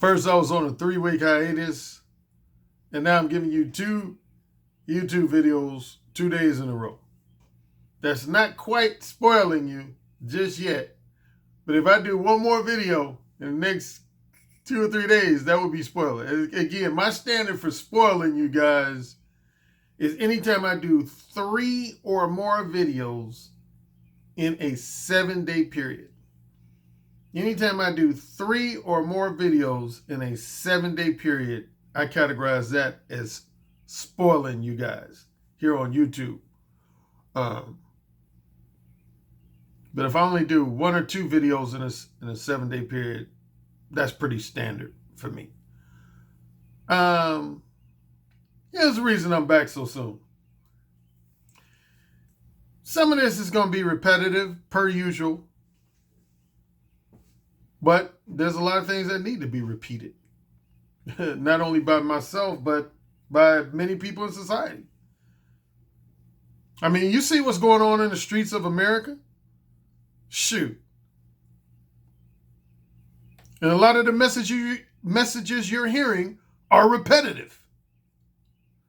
First, I was on a 3-week hiatus, and now I'm giving you 2 YouTube videos 2 days in a row. That's not quite spoiling you just yet, but if I do one more video in the next 2 or 3 days, that would be spoiling. Again, my standard for spoiling you guys is anytime I do 3 or more videos in a 7-day period. Anytime I do 3 or more videos in a 7-day period, I categorize that as spoiling you guys here on YouTube. But if I only do 1 or 2 videos in a 7-day period, that's pretty standard for me. Here's the reason I'm back so soon. Some of this is going to be repetitive, per usual. But there's a lot of things that need to be repeated. Not only by myself, but by many people in society. I mean, you see what's going on in the streets of America? Shoot. And a lot of the messages you're hearing are repetitive.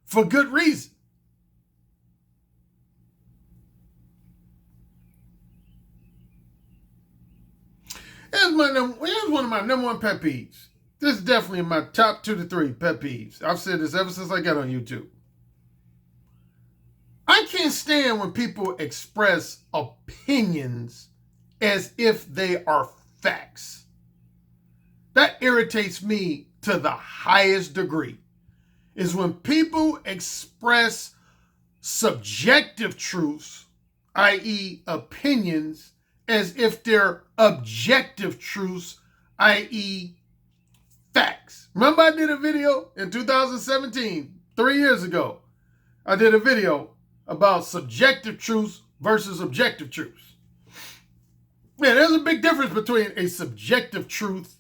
For good reason. Here's one of my number 1 pet peeves. This is definitely in my top 2 to 3 pet peeves. I've said this ever since I got on YouTube. I can't stand when people express opinions as if they are facts. That irritates me to the highest degree. Is when people express subjective truths, i.e. opinions, as if they're objective truths, i.e. facts. Remember I did a video in 2017, 3 years ago. I did a video about subjective truths versus objective truths. Yeah, there's a big difference between a subjective truth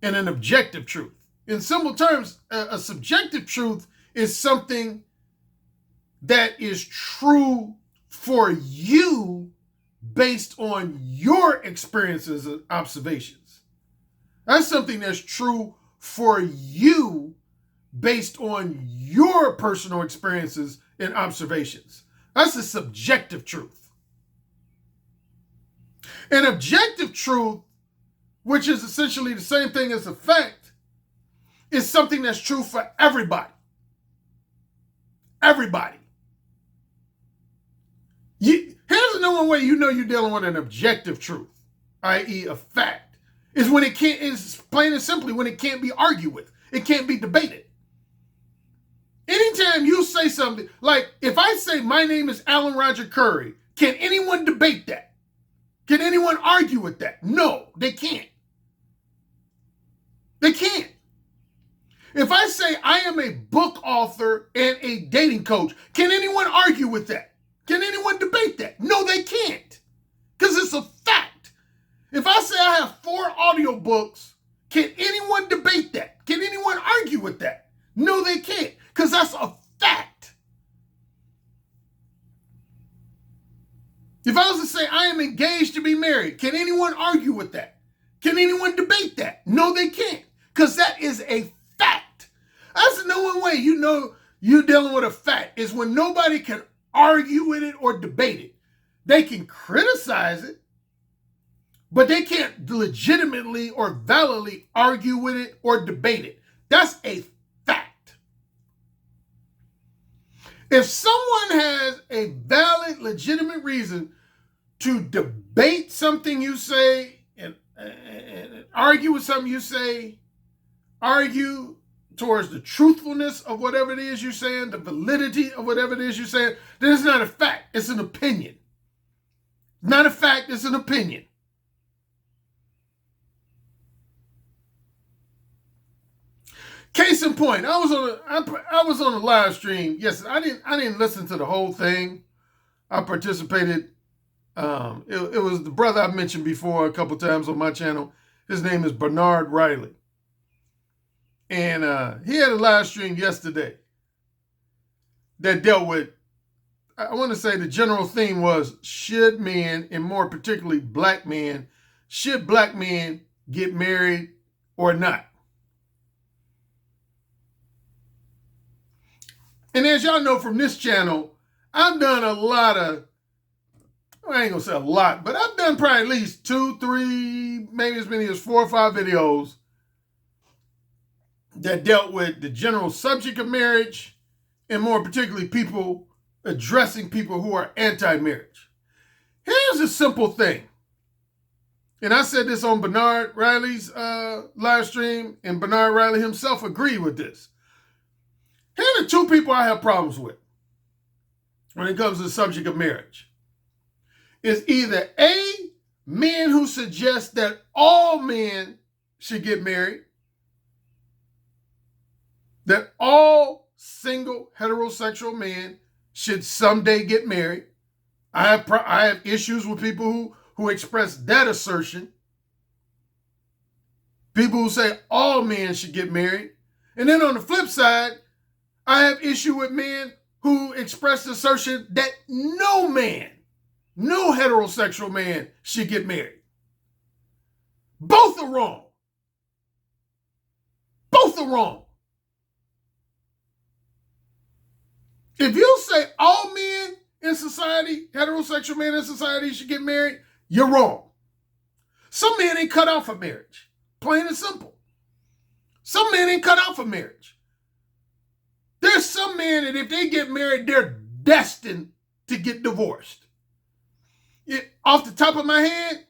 and an objective truth. In simple terms, a subjective truth is something that is true for you based on your experiences and observations. That's something that's true for you based on your personal experiences and observations. That's a subjective truth. An objective truth, which is essentially the same thing as a fact, is something that's true for everybody. Everybody. Here's the number 1 way you know you're dealing with an objective truth, i.e. a fact, is when it can't, is plain and simply when it can't be argued with. It can't be debated. Anytime you say something, like if I say my name is Alan Roger Currie, can anyone debate that? Can anyone argue with that? No, they can't. They can't. If I say I am a book author and a dating coach, can anyone argue with that? Can anyone debate that? No, they can't. Because it's a fact. If I say I have 4 audiobooks, can anyone debate that? Can anyone argue with that? No, they can't. Because that's a fact. If I was to say I am engaged to be married, can anyone argue with that? Can anyone debate that? No, they can't. Because that is a fact. That's the number 1 way you know you're dealing with a fact, is when nobody can argue with it or debate it. They can criticize it, but they can't legitimately or validly argue with it or debate it. That's a fact. If someone has a valid, legitimate reason to debate something you say and argue with something you say, argue towards the truthfulness of whatever it is you're saying, the validity of whatever it is you're saying, then it's not a fact, it's an opinion. Not a fact, it's an opinion. Case in point, I was on a live stream. Yes, I didn't listen to the whole thing. I participated. It was the brother I've mentioned before a couple times on my channel. His name is Bernard Riley. And he had a live stream yesterday that dealt with, I want to say the general theme was, should men, and more particularly black men, should black men get married or not. And as y'all know from this channel, I've done a lot of, I ain't gonna say a lot, but I've done probably at least 2, 3, maybe as many as 4 or 5 videos that dealt with the general subject of marriage, and more particularly people addressing people who are anti-marriage. Here's a simple thing. And I said this on Bernard Riley's live stream, and Bernard Riley himself agreed with this. Here are the 2 people I have problems with when it comes to the subject of marriage. It's either A, men who suggest that all men should get married, that all single heterosexual men should someday get married. I have issues with people who express that assertion. People who say all men should get married. And then on the flip side, I have issue with men who express the assertion that no man, no heterosexual man should get married. Both are wrong. Both are wrong. If you say all men in society, heterosexual men in society should get married, you're wrong. Some men ain't cut out for marriage. Plain and simple. Some men ain't cut out for marriage. There's some men that if they get married, they're destined to get divorced. Off the top of my head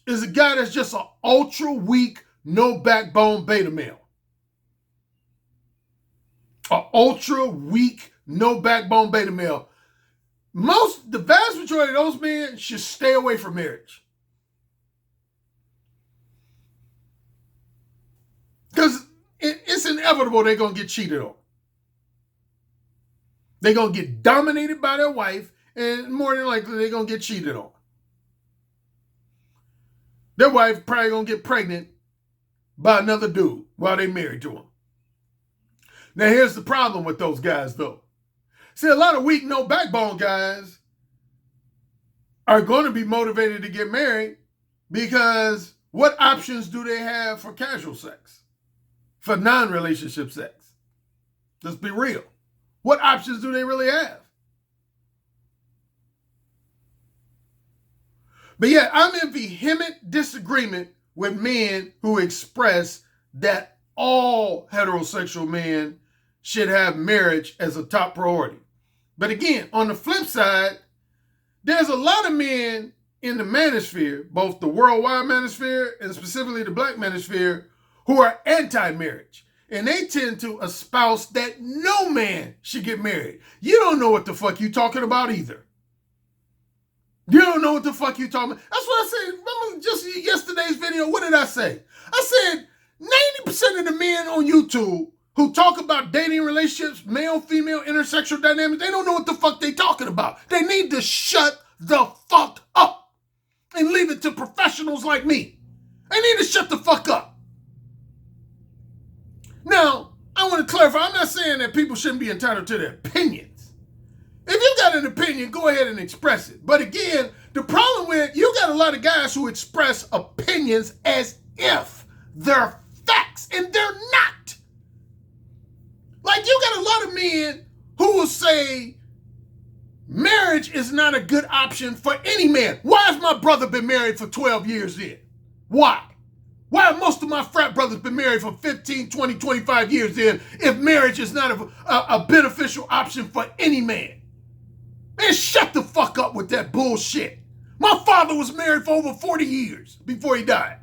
is a guy that's just an ultra weak, no backbone beta male. An ultra weak, no backbone beta male. The vast majority of those men should stay away from marriage. Because it's inevitable they're going to get cheated on. They're going to get dominated by their wife, and more than likely they're going to get cheated on. Their wife probably going to get pregnant by another dude while they're married to him. Now here's the problem with those guys though. See, a lot of weak, no backbone guys are going to be motivated to get married because what options do they have for casual sex? For non-relationship sex? Let's be real. What options do they really have? But yeah, I'm in vehement disagreement with men who express that all heterosexual men should have marriage as a top priority. But again, on the flip side, there's a lot of men in the manosphere, both the worldwide manosphere and specifically the black manosphere, who are anti-marriage. And they tend to espouse that no man should get married. You don't know what the fuck you talking about either. You don't know what the fuck you talking about. That's what I said. Remember just yesterday's video, what did I say? I said 90% of the men on YouTube who talk about dating relationships, male, female, intersexual dynamics, they don't know what the fuck they talking about. They need to shut the fuck up and leave it to professionals like me. They need to shut the fuck up. Now, I want to clarify, I'm not saying that people shouldn't be entitled to their opinions. If you got an opinion, go ahead and express it. But again, the problem with, you got a lot of guys who express opinions as if they're facts, and they're not. Like, you got a lot of men who will say marriage is not a good option for any man. Why has my brother been married for 12 years then? Why? Why have most of my frat brothers been married for 15, 20, 25 years then if marriage is not a beneficial option for any man? Man, shut the fuck up with that bullshit. My father was married for over 40 years before he died.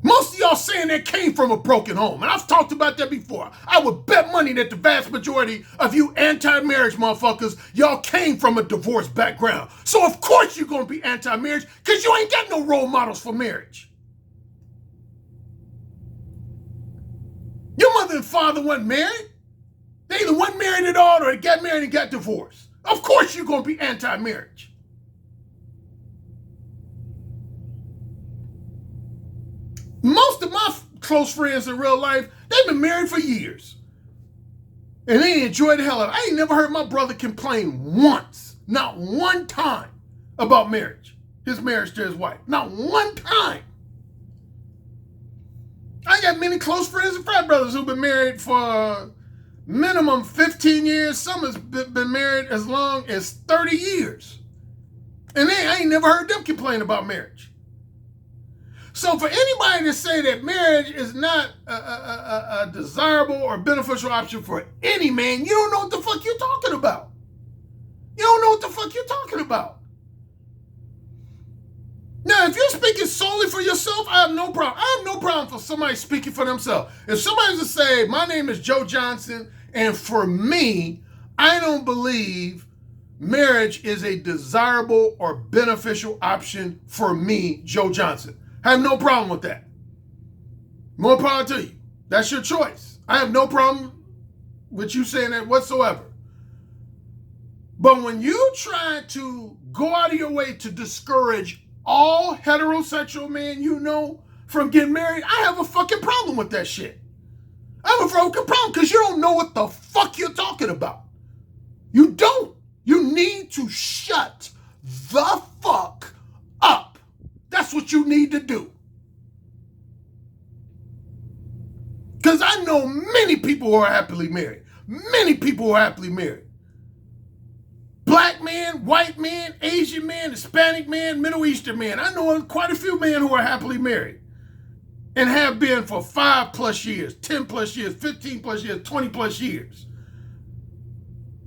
Most of y'all saying that came from a broken home. And I've talked about that before. I would bet money that the vast majority of you anti-marriage motherfuckers, y'all came from a divorce background. So of course you're going to be anti-marriage because you ain't got no role models for marriage. Your mother and father weren't married. They either weren't married at all or they got married and got divorced. Of course you're going to be anti-marriage. Most of my close friends in real life, they've been married for years. And they enjoy the hell out of it. I ain't never heard my brother complain once, not one time, about marriage. his marriage to his wife. Not one time. I got many close friends and frat brothers who've been married for minimum 15 years. Some has been married as long as 30 years. And I ain't never heard them complain about marriage. So for anybody to say that marriage is not a desirable or beneficial option for any man, you don't know what the fuck you're talking about. You don't know what the fuck you're talking about. Now, if you're speaking solely for yourself, I have no problem. I have no problem for somebody speaking for themselves. If somebody's to say, my name is Joe Johnson, and for me, I don't believe marriage is a desirable or beneficial option for me, Joe Johnson. I have no problem with that. More power to you. That's your choice. I have no problem with you saying that whatsoever. But when you try to go out of your way to discourage all heterosexual men you know from getting married, I have a fucking problem with that shit. I have a fucking problem because you don't know what the fuck you're talking about. You don't. You need to shut the fuck up. That's what you need to do. Because I know many people who are happily married. Many people who are happily married. Black men, white men, Asian men, Hispanic men, Middle Eastern men. I know quite a few men who are happily married and have been for 5+ years, 10+ years, 15+ years, 20+ years.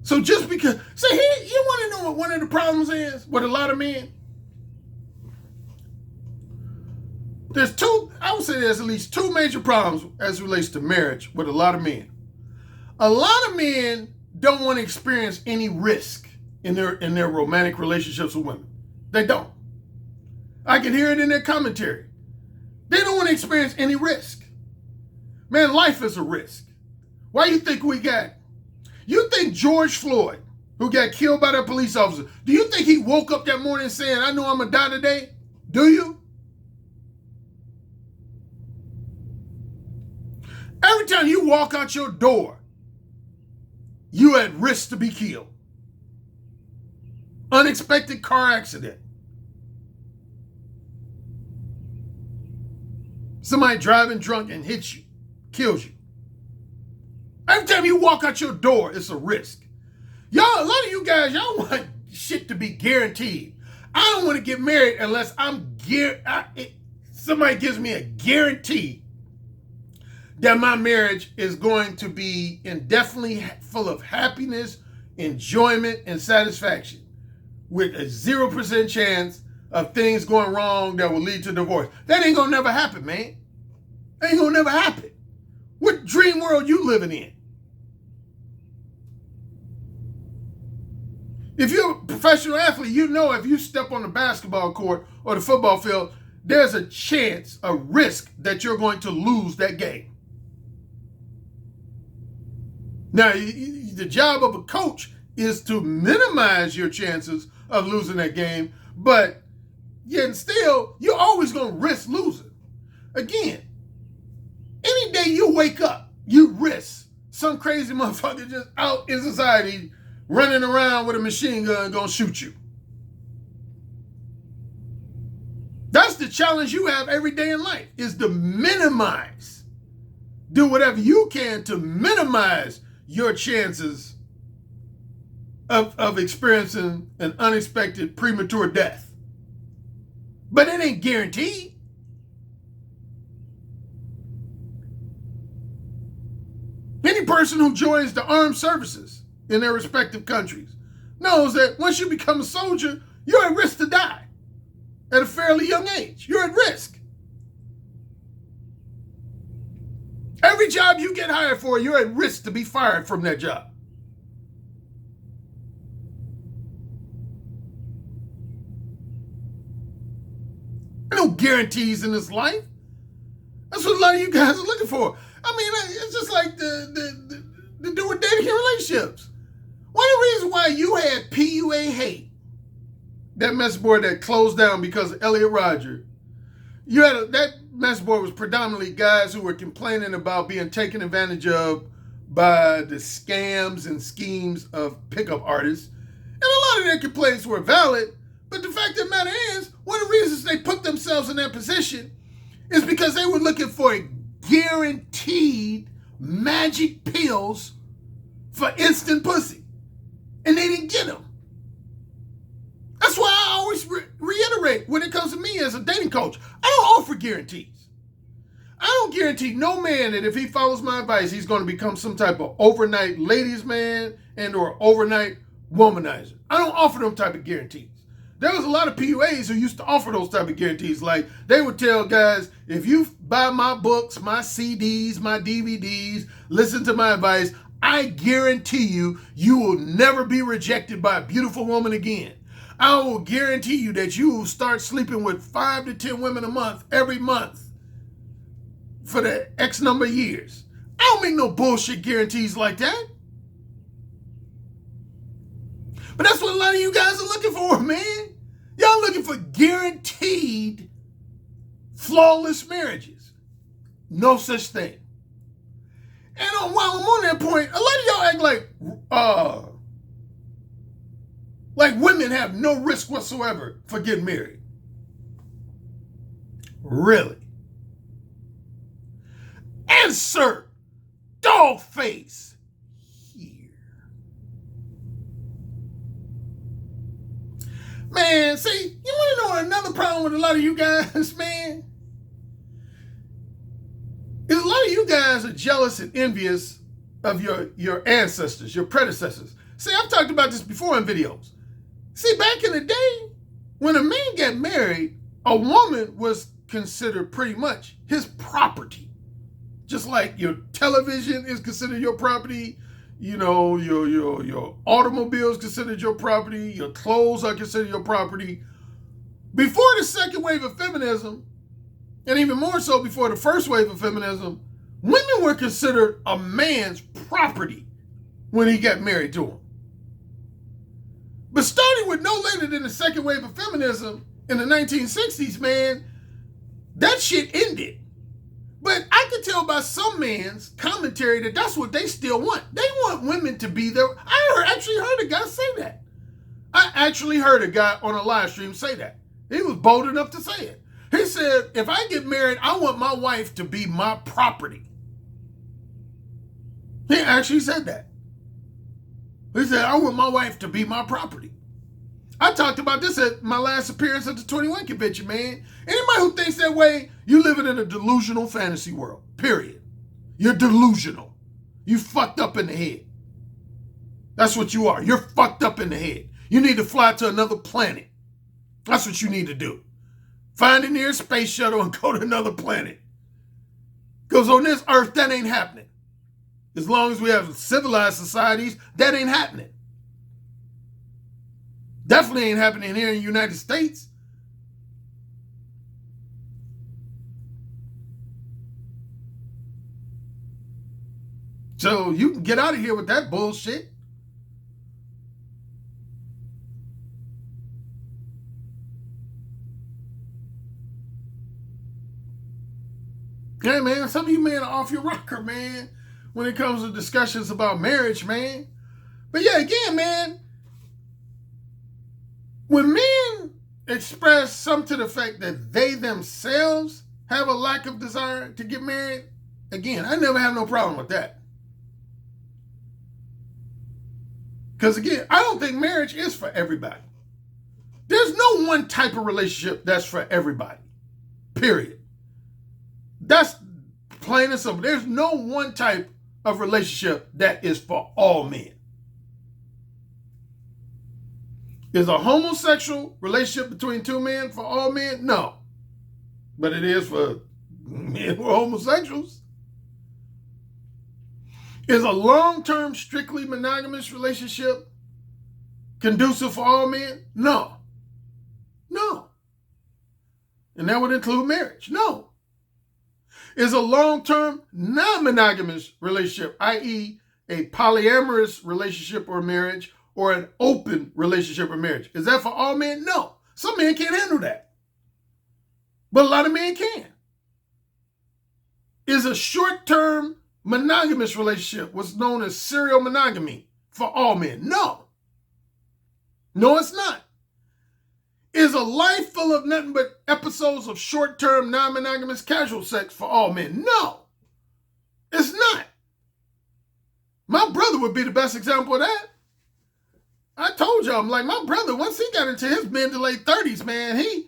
So just because, see, here, you want to know what one of the problems is with a lot of men? I would say there's at least two major problems as it relates to marriage with a lot of men. A lot of men don't want to experience any risk in their romantic relationships with women. They don't. I can hear it in their commentary. They don't want to experience any risk. Man, life is a risk. Why you think you think George Floyd, who got killed by that police officer, do you think he woke up that morning saying, I know I'm gonna die today? Do you? Every time you walk out your door, you at risk to be killed. Unexpected car accident. Somebody driving drunk and hits you, kills you. Every time you walk out your door, it's a risk. Y'all, a lot of you guys, y'all want shit to be guaranteed. I don't want to get married unless somebody gives me a guarantee that my marriage is going to be indefinitely full of happiness, enjoyment, and satisfaction, with a 0% chance of things going wrong that will lead to divorce. That ain't gonna never happen, man. That ain't gonna never happen. What dream world you living in? If you're a professional athlete, you know if you step on the basketball court or the football field, there's a chance, a risk that you're going to lose that game. Now, the job of a coach is to minimize your chances of losing that game, but yet still, you're always going to risk losing. Again, any day you wake up, you risk some crazy motherfucker just out in society running around with a machine gun going to shoot you. That's the challenge you have every day in life, is to minimize. Do whatever you can to minimize your chances of experiencing an unexpected premature death. But it ain't guaranteed. Any person who joins the armed services in their respective countries knows that once you become a soldier, you're at risk to die at a fairly young age. You're at risk. Every job you get hired for, you're at risk to be fired from that job. No guarantees in this life. That's what a lot of you guys are looking for. I mean, it's just like the do with dating relationships. One of the reasons why you had PUA hate, that message board that closed down because of Elliot Rodger, that message board was predominantly guys who were complaining about being taken advantage of by the scams and schemes of pickup artists. And a lot of their complaints were valid, But the fact of the matter is, one of the reasons they put themselves in that position is because they were looking for guaranteed magic pills for instant pussy. And they didn't get them. That's why I always reiterate when it comes to me as a dating coach, I don't offer guarantees. I don't guarantee no man that if he follows my advice, he's going to become some type of overnight ladies man and or overnight womanizer. I don't offer them type of guarantees. There was a lot of PUAs who used to offer those type of guarantees. Like they would tell guys, if you buy my books, my CDs, my DVDs, listen to my advice, I guarantee you will never be rejected by a beautiful woman again. I will guarantee you that you will start sleeping with 5 to 10 women a month, every month, for the X number of years. I don't make no bullshit guarantees like that. But that's what a lot of you guys are looking for, man. Y'all looking for guaranteed flawless marriages. No such thing. And while I'm on that point, a lot of y'all act like women have no risk whatsoever for getting married. Really? Insert dog face here. Man, see, you want to know another problem with a lot of you guys, man? Is a lot of you guys are jealous and envious of your ancestors, your predecessors. See, I've talked about this before in videos. See, back in the day, when a man got married, a woman was considered pretty much his property. Just like your television is considered your property, you know, your automobile is considered your property, your clothes are considered your property. Before the second wave of feminism, and even more so before the first wave of feminism, women were considered a man's property when he got married to him. But starting with no later than the second wave of feminism in the 1960s, man, that shit ended. But I could tell by some man's commentary that that's what they still want. They want women to be there. Actually heard a guy say that. I actually heard a guy on a live stream say that. He was bold enough to say it. He said, if I get married, I want my wife to be my property. He actually said that. He said, I want my wife to be my property. I talked about this at my last appearance at the 21 convention, man. Anybody who thinks that way, you're living in a delusional fantasy world, period. You're delusional. You fucked up in the head. That's what you are. You're fucked up in the head. You need to fly to another planet. That's what you need to do. Find the nearest space shuttle and go to another planet. Because on this earth, that ain't happening. As long as we have civilized societies, that ain't happening. Definitely ain't happening here in the United States. So you can get out of here with that bullshit. Hey, man, some of you men are off your rocker, man, when it comes to discussions about marriage, man. But yeah, again, man, when men express some to the fact that they themselves have a lack of desire to get married, again, I never have no problem with that. Because again, I don't think marriage is for everybody. There's no one type of relationship that's for everybody. Period. That's plain and simple. There's no one type of relationship that is for all men. Is a homosexual relationship between two men for all men? No. But it is for men who are homosexuals. Is a long-term, strictly monogamous relationship conducive for all men? No. No. And that would include marriage? No. Is a long-term, non-monogamous relationship, i.e. a polyamorous relationship or marriage, or an open relationship or marriage, is that for all men? No. Some men can't handle that. But a lot of men can. Is a short-term monogamous relationship, what's known as serial monogamy, for all men? No. No, it's not. Is a life full of nothing but episodes of short-term, non-monogamous casual sex for all men? No, it's not. My brother would be the best example of that. I told y'all, I'm like, my brother, once he got into his mid to late 30s, man, he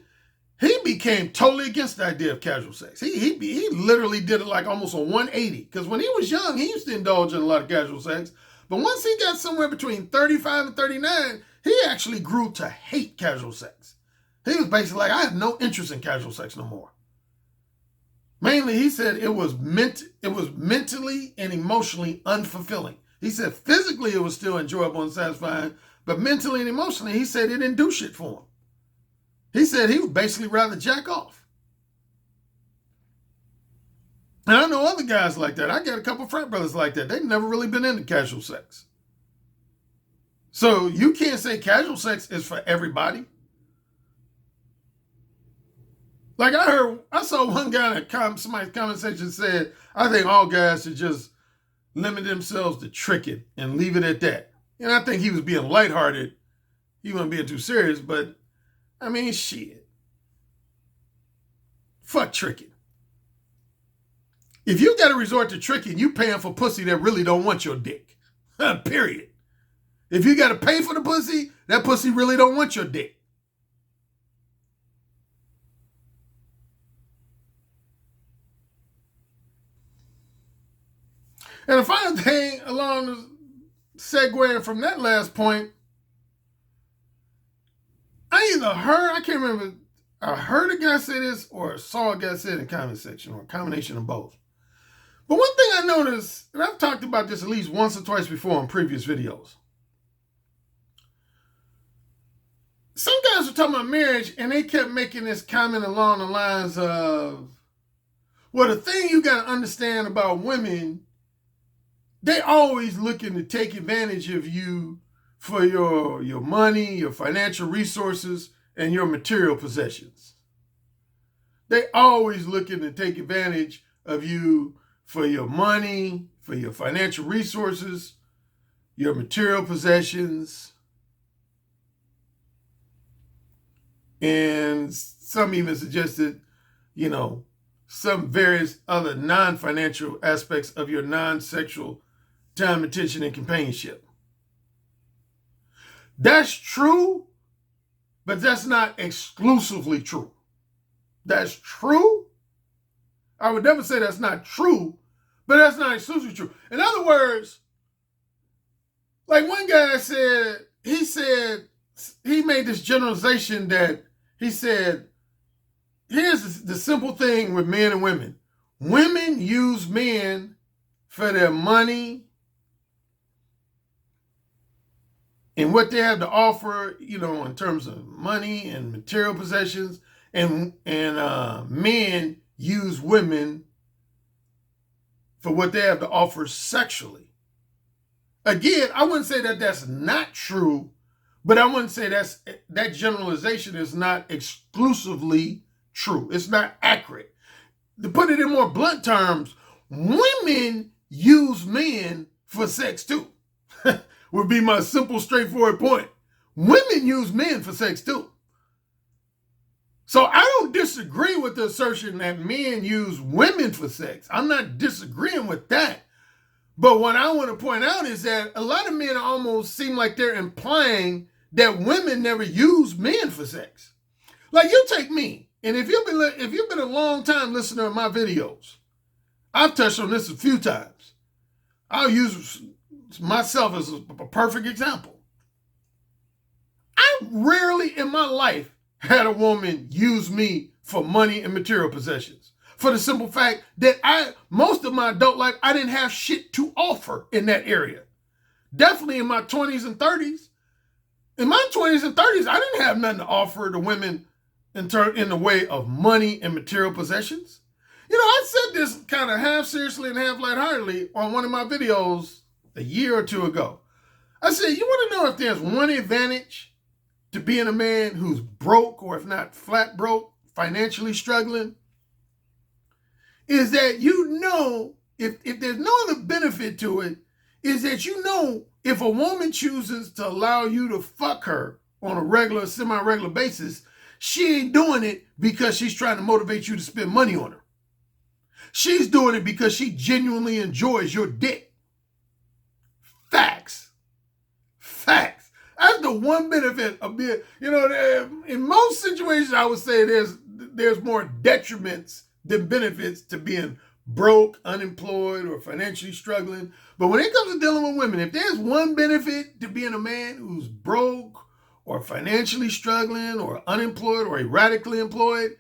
became totally against the idea of casual sex. He literally did it like almost a 180. Because when he was young, he used to indulge in a lot of casual sex. But once he got somewhere between 35 and 39, he actually grew to hate casual sex. He was basically like, I have no interest in casual sex no more. Mainly, he said it was mentally and emotionally unfulfilling. He said physically it was still enjoyable and satisfying, but mentally and emotionally, he said it didn't do shit for him. He said he would basically rather jack off. And I know other guys like that. I got a couple frat brothers like that. They've never really been into casual sex. So you can't say casual sex is for everybody. Like I saw one guy in somebody's comment section said, I think all guys should just limit themselves to tricking and leave it at that. And I think he was being lighthearted. He wasn't being too serious, but I mean, shit. Fuck tricking. If you got to resort to tricking, you paying for pussy that really don't want your dick. Period. If you got to pay for the pussy, that pussy really don't want your dick. And the final thing along the segueing from that last point, I can't remember, I heard a guy say this or saw a guy say it in the comment section or a combination of both. But one thing I noticed, and I've talked about this at least once or twice before in previous videos. Some guys were talking about marriage and they kept making this comment along the lines of, well, the thing you got to understand about women, they always looking to take advantage of you for your money, your financial resources, and your material possessions. They always looking to take advantage of you for your money, for your financial resources, your material possessions, and some even suggested, some various other non-financial aspects of your non-sexual time, attention, and companionship. That's true, but that's not exclusively true. That's true. I would never say that's not true, but that's not exclusively true. In other words, like one guy said, he made this generalization that he said, here's the simple thing with men and women. Women use men for their money and what they have to offer, in terms of money and material possessions, and men use women for what they have to offer sexually. Again, I wouldn't say that that's not true, but I wouldn't say that generalization is not exclusively true. It's not accurate. To put it in more blunt terms, women use men for sex too. Would be my simple, straightforward point. Women use men for sex too. So I don't disagree with the assertion that men use women for sex. I'm not disagreeing with that. But what I want to point out is that a lot of men almost seem like they're implying that women never use men for sex. Like you take me, and if you've been a long time listener of my videos, I've touched on this a few times. I'll use myself as a perfect example. I rarely in my life had a woman use me for money and material possessions. For the simple fact that most of my adult life, I didn't have shit to offer in that area. Definitely in my 20s and 30s. In my 20s and 30s, I didn't have nothing to offer to women in the way of money and material possessions. I said this kind of half seriously and half lightheartedly on one of my videos a year or two ago. I said, you want to know if there's one advantage to being a man who's broke, or if not flat broke, financially struggling, is that if there's no other benefit to it, is that if a woman chooses to allow you to fuck her on a regular, semi-regular basis, she ain't doing it because she's trying to motivate you to spend money on her. She's doing it because she genuinely enjoys your dick. Facts. Facts. That's the one benefit of being, in most situations, I would say there's more detriments than benefits to being broke, unemployed, or financially struggling. But when it comes to dealing with women, if there's one benefit to being a man who's broke or financially struggling or unemployed or erratically employed,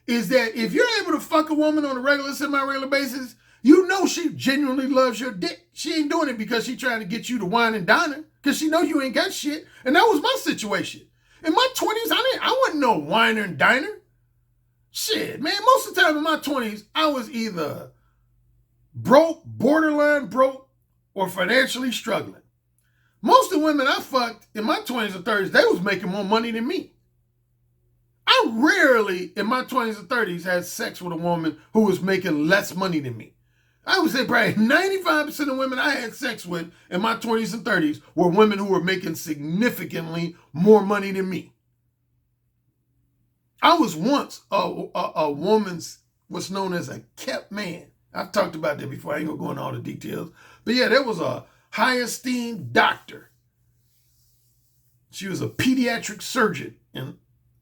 is that if you're able to fuck a woman on a regular, semi-regular basis, you know she genuinely loves your dick. She ain't doing it because she's trying to get you to wine and dine her, because she know you ain't got shit. And that was my situation. In my 20s, I wasn't no whiner and diner. Shit, man, most of the time in my 20s, I was either broke, borderline broke, or financially struggling. Most of the women I fucked in my 20s and 30s, they was making more money than me. I rarely, in my 20s and 30s, had sex with a woman who was making less money than me. I would say probably 95% of women I had sex with in my 20s and 30s were women who were making significantly more money than me. I was once a woman's, what's known as a kept man. I've talked about that before. I ain't gonna go into all the details. But yeah, there was a high esteemed doctor. She was a pediatric surgeon, and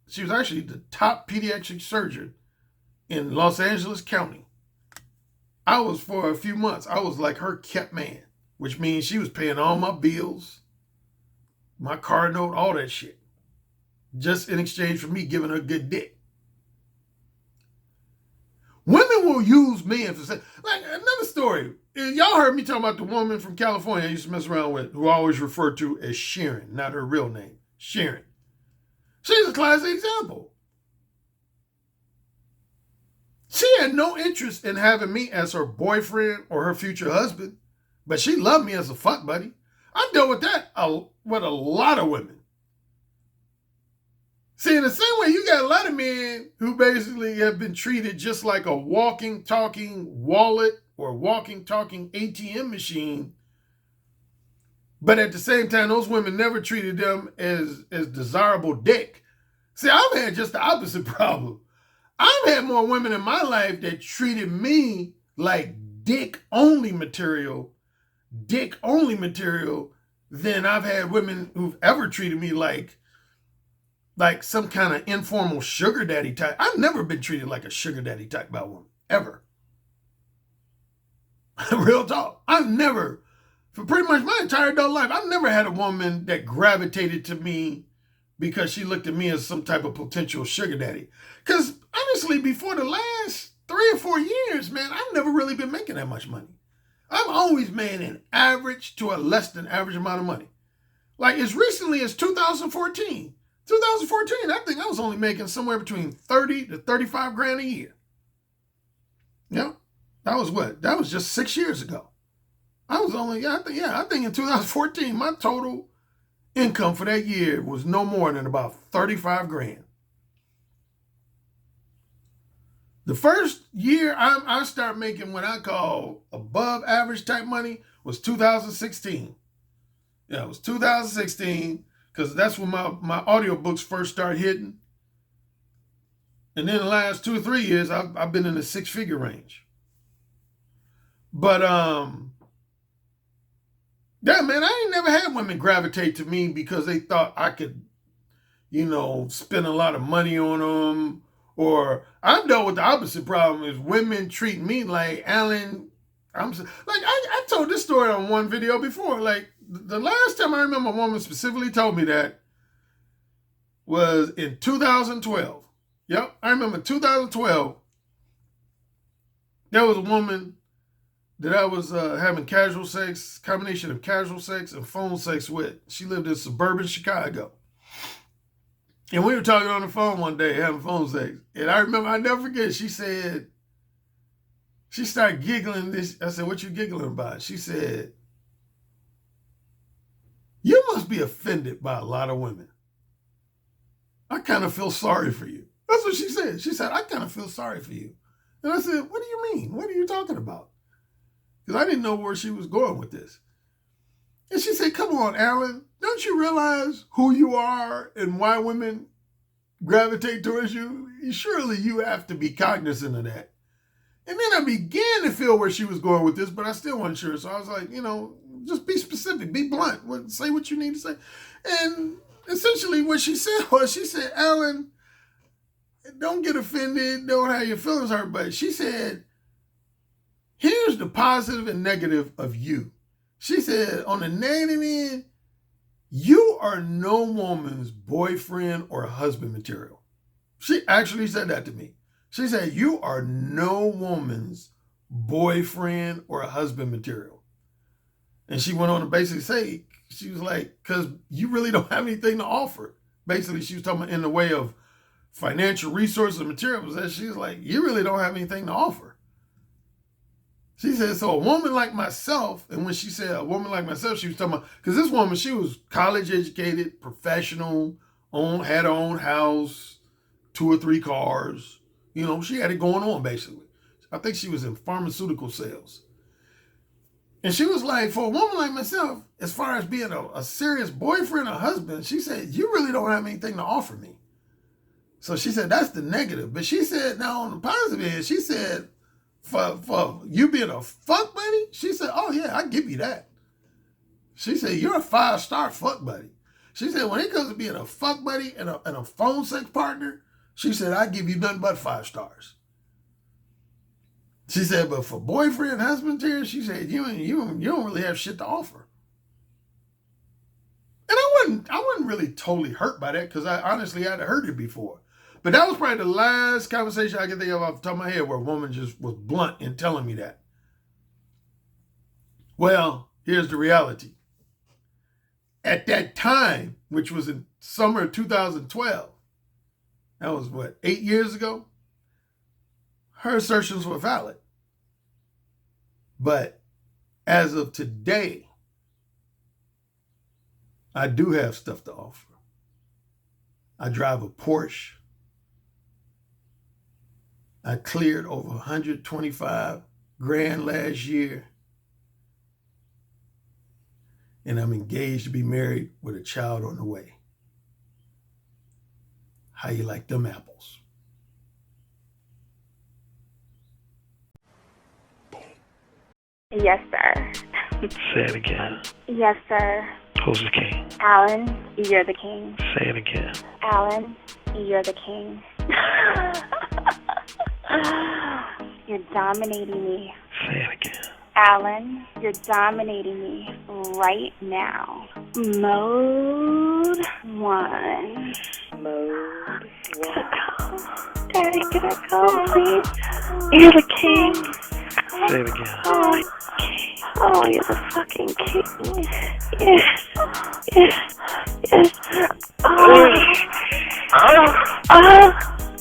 she was actually the top pediatric surgeon in Los Angeles County. I was, for a few months, I was like her kept man, which means she was paying all my bills, my car note, all that shit, just in exchange for me giving her good dick. Women will use men for sex. Like, another story. Y'all heard me talking about the woman from California I used to mess around with, who I always referred to as Sharon, not her real name, Sharon. She's a classic example. She had no interest in having me as her boyfriend or her future husband, but she loved me as a fuck buddy. I dealt with that with a lot of women. See, in the same way, you got a lot of men who basically have been treated just like a walking, talking wallet or walking, talking ATM machine. But at the same time, those women never treated them as desirable dick. See, I've had just the opposite problem. I've had more women in my life that treated me like dick-only material than I've had women who've ever treated me like some kind of informal sugar daddy type. I've never been treated like a sugar daddy type by a woman, ever. Real talk. I've never, for pretty much my entire adult life, I've never had a woman that gravitated to me because she looked at me as some type of potential sugar daddy. Because honestly, before the last 3 or 4 years, man, I've never really been making that much money. I've always made an average to a less than average amount of money. Like as recently as 2014. 2014, I think I was only making somewhere between 30 to 35 grand a year. Yeah, that was what? That was just 6 years ago. I think in 2014, my total income for that year was no more than about 35 grand. The first year I started making what I call above average type money was 2016. Yeah, it was 2016 because that's when my audiobooks first started hitting. And then the last 2 or 3 years, I've been in the 6-figure range. But, yeah, man, I ain't never had women gravitate to me because they thought I could, spend a lot of money on them. Or I've dealt with the opposite problem is women treat me like, Alan, I told this story on one video before. Like, the last time I remember a woman specifically told me that was in 2012. Yep, I remember 2012. There was a woman that I was having casual sex, combination of casual sex and phone sex with. She lived in suburban Chicago. And we were talking on the phone one day, having phone sex. And I remember, I never forget, she started giggling. I said, "What you giggling about?" She said, "You must be offended by a lot of women. I kind of feel sorry for you." That's what she said. She said, "I kind of feel sorry for you." And I said, "What do you mean? What are you talking about?" Because I didn't know where she was going with this. And she said, "Come on, Alan, don't you realize who you are and why women gravitate towards you, surely you have to be cognizant of that. And then I began to feel where she was going with this, but I still wasn't sure. So I was like, just be specific, be blunt, say what you need to say. And essentially what she said was, Alan, don't get offended, don't have your feelings hurt. But she said, here's the positive and negative of you. She said, on the negative end, you are no woman's boyfriend or husband material. She actually said that to me. She said, you are no woman's boyfriend or husband material. And she went on to basically say, she was like, because you really don't have anything to offer. Basically, she was talking in the way of financial resources and materials. And she was like, you really don't have anything to offer. She said, so a woman like myself, and when she said a woman like myself, she was talking about, because this woman, she was college educated, professional, had her own house, 2 or 3 cars. She had it going on, basically. I think she was in pharmaceutical sales. And she was like, for a woman like myself, as far as being a serious boyfriend or husband, she said, you really don't have anything to offer me. So she said, that's the negative. But she said, now on the positive end, she said, for you being a fuck buddy, she said, oh yeah, I give you that. She said, you're a 5-star fuck buddy. She said, when it comes to being a fuck buddy and a phone sex partner, she said, I give you nothing but 5 stars. She said, but for boyfriend, husband material, she said, you don't really have shit to offer. And I wasn't really totally hurt by that, because I honestly had heard it before. But that was probably the last conversation I could think of off the top of my head where a woman just was blunt in telling me that. Well, here's the reality. At that time, which was in summer of 2012, that was 8 years ago, her assertions were valid. But as of today, I do have stuff to offer. I drive a Porsche. I cleared over 125 grand last year. And I'm engaged to be married with a child on the way. How you like them apples? Yes, sir. Say it again. Yes, sir. Who's the king? Alan, you're the king. Say it again. Alan, you're the king. You're dominating me. Say it again. Alan, you're dominating me right now. Mode 1. Mode 1. Daddy, can I go, please? You're the king. Say it again. Oh, you're the fucking king. Yes. Yes. Yes.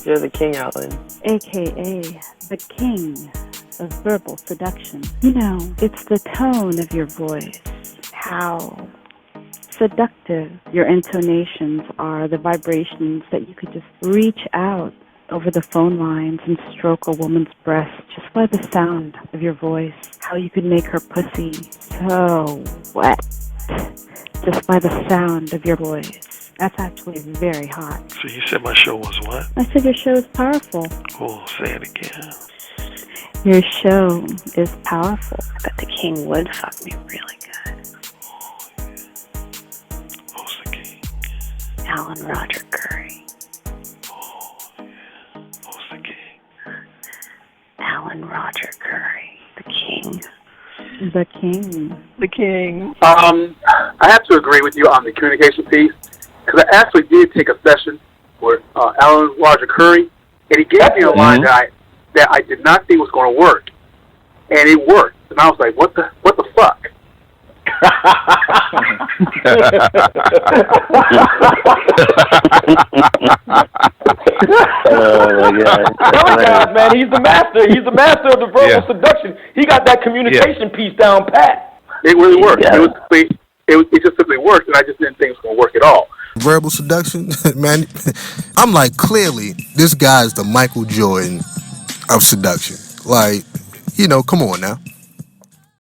You're the king, Alan. AKA the king of verbal seduction. It's the tone of your voice, how seductive your intonations are, the vibrations that you could just reach out over the phone lines and stroke a woman's breast just by the sound of your voice, how you could make her pussy so wet just by the sound of your voice. That's actually very hot. So you said my show was what? I said your show is powerful. Oh, say it again. Your show is powerful. I bet the king would fuck me really good. Oh, yeah. Who's the king? Alan Roger Currie. Oh, yeah. Who's the king? Alan Roger Currie. The king. The king. The king. I have to agree with you on the communication piece, because I actually did take a session with Alan Roger Currie, and he gave me a line that I did not think was going to work, and it worked. And I was like, what the fuck? Oh my God! Man, he's the master. He's the master of the verbal seduction. He got that communication piece down pat. It really worked. It just simply worked, and I just didn't think it was going to work at all. Verbal seduction, man. I'm like, clearly, this guy's the Michael Jordan of seduction. Like, come on now.